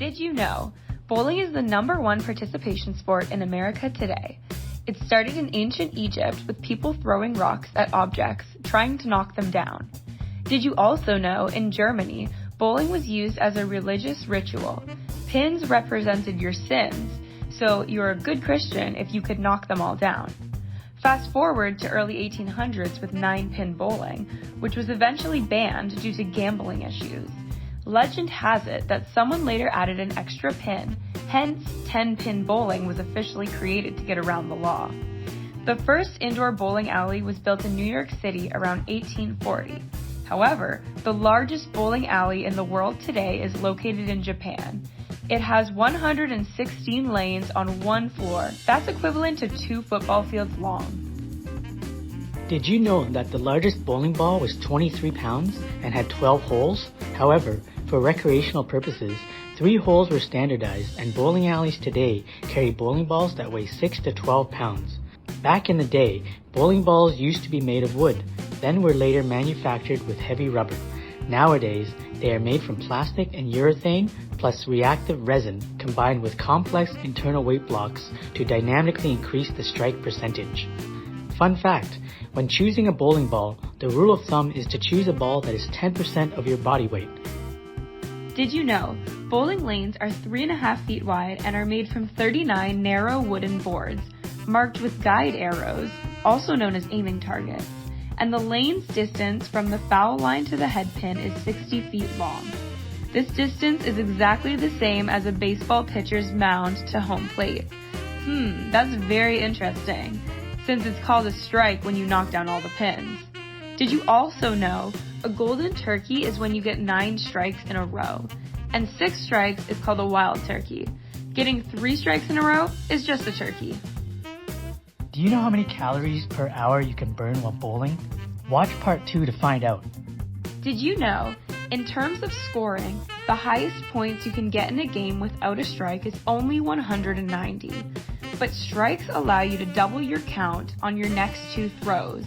Did you know? Bowling is the #1 participation sport in America today. It started in ancient Egypt with people throwing rocks at objects, trying to knock them down. Did you also know in Germany, bowling was used as a religious ritual? Pins represented your sins, so you're a good Christian if you could knock them all down. Fast forward to early 1800s with 9-pin bowling, which was eventually banned due to gambling issues. Legend has it that someone later added an extra pin, hence 10-pin bowling was officially created to get around the law. The first indoor bowling alley was built in New York City around 1840. However, the largest bowling alley in the world today is located in Japan. It has 116 lanes on one floor. That's equivalent to 2 football fields long. Did you know that the largest bowling ball was 23 pounds and had 12 holes? However, for recreational purposes, 3 holes were standardized, and bowling alleys today carry bowling balls that weigh 6 to 12 pounds. Back in the day, bowling balls used to be made of wood, then were later manufactured with heavy rubber. Nowadays, they are made from plastic and urethane plus reactive resin combined with complex internal weight blocks to dynamically increase the strike percentage. Fun fact, when choosing a bowling ball, the rule of thumb is to choose a ball that is 10% of your body weight. Did you know? Bowling lanes are 3.5 feet wide and are made from 39 narrow wooden boards, marked with guide arrows, also known as aiming targets, and the lane's distance from the foul line to the head pin is 60 feet long. This distance is exactly the same as a baseball pitcher's mound to home plate. That's very interesting, since it's called a strike when you knock down all the pins. Did you also know a golden turkey is when you get 9 strikes in a row, and 6 strikes is called a wild turkey. Getting 3 strikes in a row is just a turkey. Do you know how many calories per hour you can burn while bowling? Watch part 2 to find out. Did you know, in terms of scoring, the highest points you can get in a game without a strike is only 190, but strikes allow you to double your count on your next 2 throws.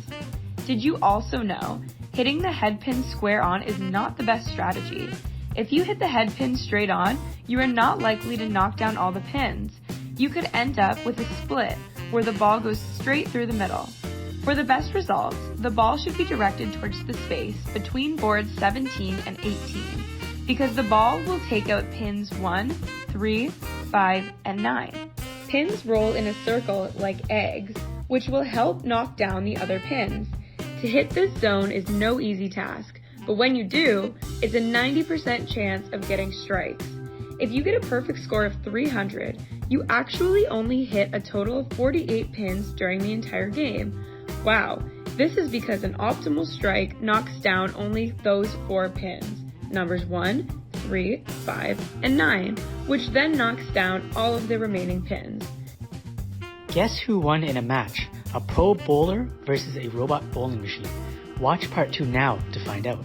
Did you also know, hitting the head pin square on is not the best strategy. If you hit the head pin straight on, you are not likely to knock down all the pins. You could end up with a split, where the ball goes straight through the middle. For the best results, the ball should be directed towards the space between boards 17 and 18, because the ball will take out pins 1, 3, 5, and 9. Pins roll in a circle like eggs, which will help knock down the other pins. To hit this zone is no easy task, but when you do, it's a 90% chance of getting strikes. If you get a perfect score of 300, you actually only hit a total of 48 pins during the entire game. Wow, this is because an optimal strike knocks down only those 4 pins, numbers 1, 3, 5, and 9, which then knocks down all of the remaining pins. Guess who won in a match? A pro bowler versus a robot bowling machine. Watch part 2 now to find out.